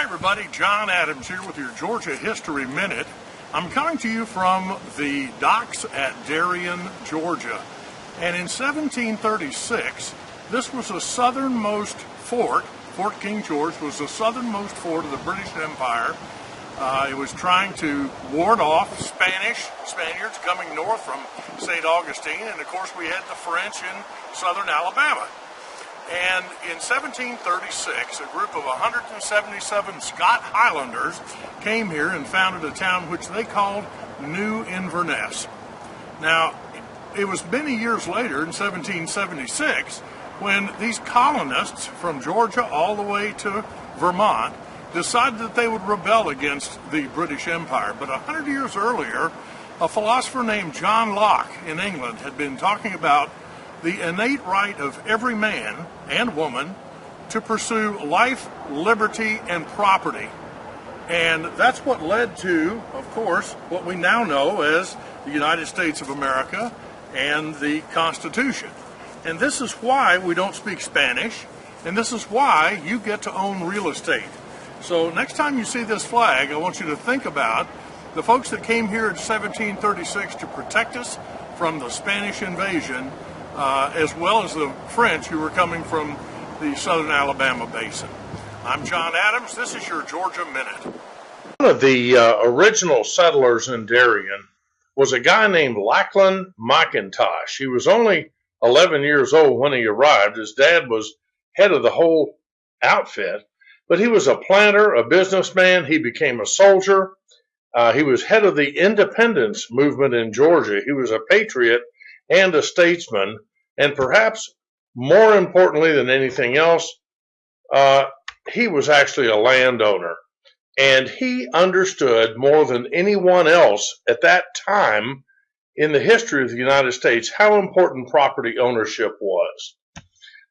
Hi everybody, John Adams here with your Georgia History Minute. I'm coming to you from the docks at Darien, Georgia. And in 1736, this was the southernmost fort. Fort King George was the southernmost fort of the British Empire. It was trying to ward off Spaniards coming north from St. Augustine, and of course we had the French in southern Alabama. And in 1736, a group of 177 Scott Highlanders came here and founded a town which they called New Inverness. Now, it was many years later, in 1776, when these colonists from Georgia all the way to Vermont decided that they would rebel against the British Empire. But 100 years earlier, a philosopher named John Locke in England had been talking about the innate right of every man and woman to pursue life, liberty, and property. And that's what led to, of course, what we now know as the United States of America and the Constitution. And this is why we don't speak Spanish, and this is why you get to own real estate. So next time you see this flag, I want you to think about the folks that came here in 1736 to protect us from the Spanish invasion, as well as the French who were coming from the southern Alabama basin. I'm John Adams. This is your Georgia Minute. One of the original settlers in Darien was a guy named Lachlan McIntosh. He was only 11 years old when he arrived. His dad was head of the whole outfit, but he was a planter, a businessman. He became a soldier. He was head of the independence movement in Georgia. He was a patriot and a statesman, and perhaps more importantly than anything else, he was actually a landowner. And he understood more than anyone else at that time in the history of the United States how important property ownership was.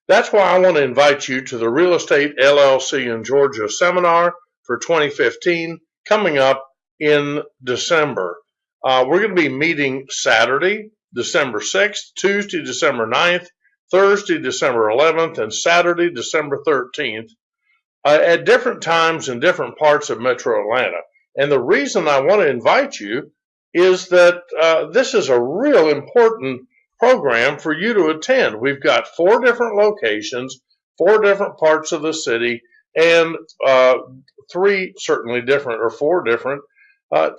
That's why I want to invite you to the Real Estate LLC in Georgia seminar for 2015 coming up in December. We're going to be meeting Saturday, December 6th, Tuesday, December 9th, Thursday, December 11th, and Saturday, December 13th, at different times in different parts of Metro Atlanta. And the reason I want to invite you is that this is a real important program for you to attend. We've got 4 different locations, 4 different parts of the city, and 4 different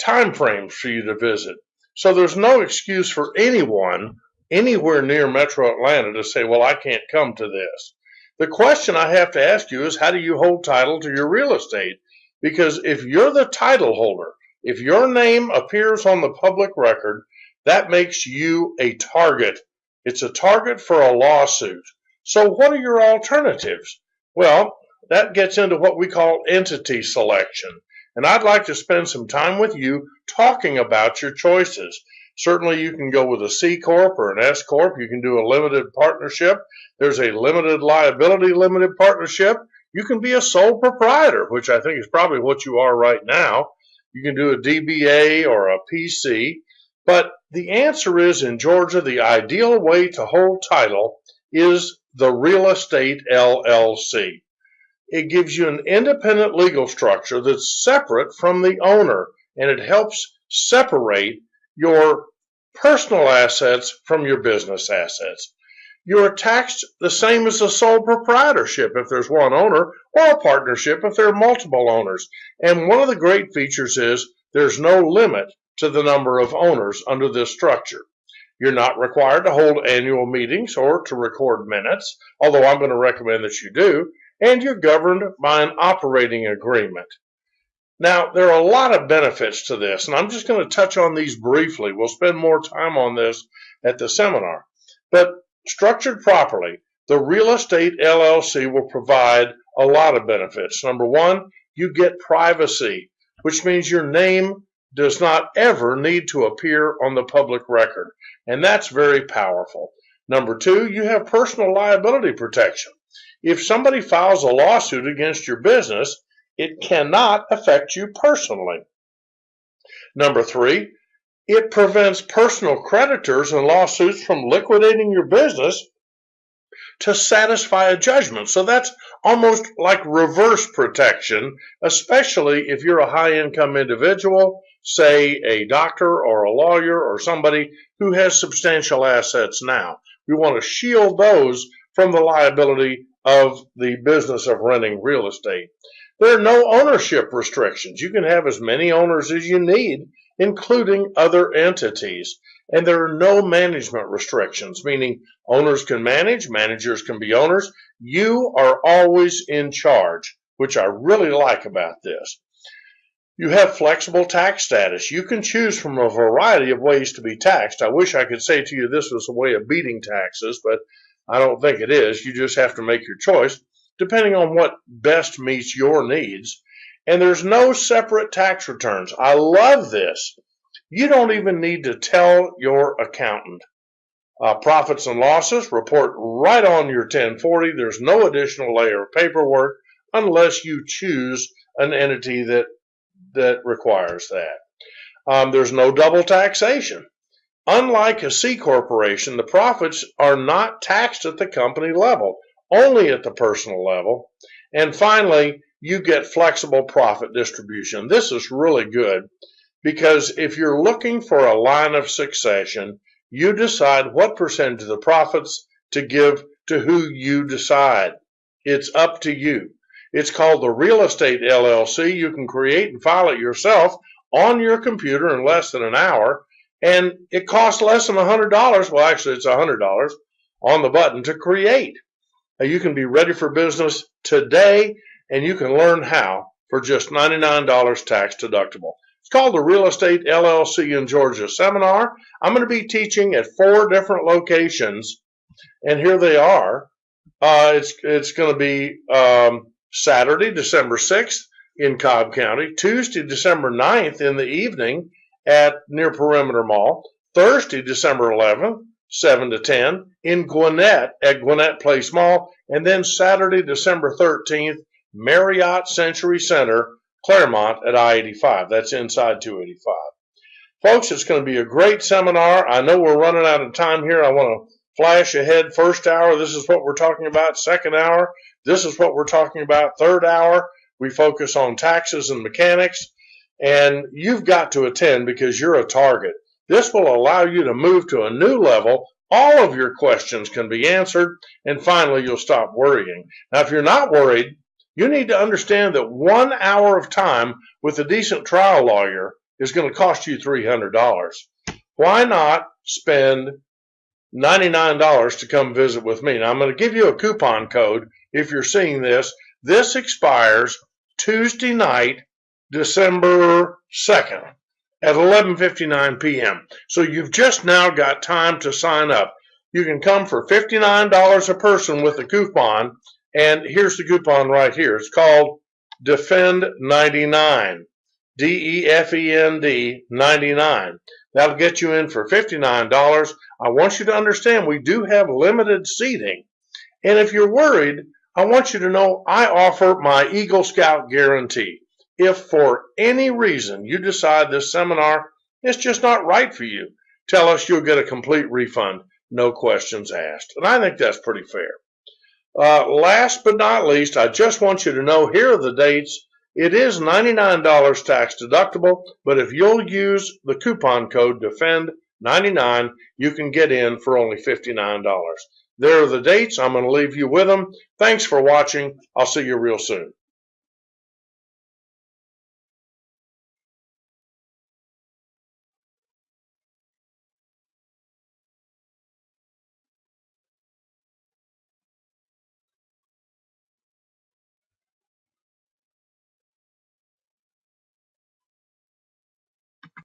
time frames for you to visit. So there's no excuse for anyone anywhere near Metro Atlanta to say, well, I can't come to this. The question I have to ask you is, how do you hold title to your real estate? Because if you're the title holder, if your name appears on the public record, that makes you a target. It's a target for a lawsuit. So what are your alternatives? Well, that gets into what we call entity selection. And I'd like to spend some time with you talking about your choices. Certainly you can go with a C Corp or an S Corp. You can do a limited partnership. There's a limited liability limited partnership. You can be a sole proprietor, which I think is probably what you are right now. You can do a DBA or a PC. But the answer is, in Georgia, the ideal way to hold title is the Real Estate LLC. It gives you an independent legal structure that's separate from the owner, and it helps separate your personal assets from your business assets. You're taxed the same as a sole proprietorship if there's one owner, or a partnership if there are multiple owners. And one of the great features is there's no limit to the number of owners under this structure. You're not required to hold annual meetings or to record minutes, although I'm going to recommend that you do, and you're governed by an operating agreement. Now, there are a lot of benefits to this, and I'm just going to touch on these briefly. We'll spend more time on this at the seminar. But structured properly, the Real Estate LLC will provide a lot of benefits. Number one, you get privacy, which means your name does not ever need to appear on the public record, and that's very powerful. Number two, you have personal liability protection. If somebody files a lawsuit against your business, it cannot affect you personally. Number three, it prevents personal creditors and lawsuits from liquidating your business to satisfy a judgment. So that's almost like reverse protection, especially if you're a high-income individual, say a doctor or a lawyer or somebody who has substantial assets now. We want to shield those from the liability of the business of renting real estate. There are no ownership restrictions. You can have as many owners as you need, including other entities. And there are no management restrictions, meaning owners can manage, managers can be owners. You are always in charge, which I really like about this. You have flexible tax status. You can choose from a variety of ways to be taxed. I wish I could say to you this was a way of beating taxes, but I don't think it is. You just have to make your choice depending on what best meets your needs. And there's no separate tax returns. I love this. You don't even need to tell your accountant. Profits and losses report right on your 1040. There's no additional layer of paperwork unless you choose an entity that requires that. There's no double taxation. Unlike a C corporation, the profits are not taxed at the company level, only at the personal level. And finally, you get flexible profit distribution. This is really good because if you're looking for a line of succession, you decide what percentage of the profits to give to who you decide. It's up to you. It's called the Real Estate LLC. You can create and file it yourself on your computer in less than an hour, and it costs less than $100. Well, actually, it's $100 on the button to create. You can be ready for business today, and you can learn how for just $99 tax deductible. It's called the Real Estate LLC in Georgia seminar. I'm going to be teaching at 4 different locations, and here they are. It's going to be Saturday, December 6th in Cobb County, Tuesday, December 9th in the evening near Perimeter Mall, Thursday, December 11th, 7 to 10 in Gwinnett at Gwinnett Place Mall, and then Saturday, December 13th, Marriott Century Center, Claremont at I-85. That's inside 285. Folks, it's going to be a great seminar. I know we're running out of time here. I want to flash ahead. First hour, this is what we're talking about. Second hour, this is what we're talking about. Third hour, we focus on taxes and mechanics. And you've got to attend because you're a target. This will allow you to move to a new level. All of your questions can be answered. And finally, you'll stop worrying. Now, if you're not worried, you need to understand that 1 hour of time with a decent trial lawyer is going to cost you $300. Why not spend $99 to come visit with me? Now, I'm going to give you a coupon code if you're seeing this. This expires Tuesday night, December 2nd at 11:59 p.m. So you've just now got time to sign up. You can come for $59 a person with a coupon, and here's the coupon right here. It's called Defend 99, DEFEND 99. That'll get you in for $59. I want you to understand we do have limited seating. And if you're worried, I want you to know I offer my Eagle Scout guarantee. If for any reason you decide this seminar is just not right for you, tell us, you'll get a complete refund, no questions asked. And I think that's pretty fair. Last but not least, I just want you to know here are the dates. It is $99 tax deductible, but if you'll use the coupon code DEFEND99, you can get in for only $59. There are the dates. I'm going to leave you with them. Thanks for watching. I'll see you real soon.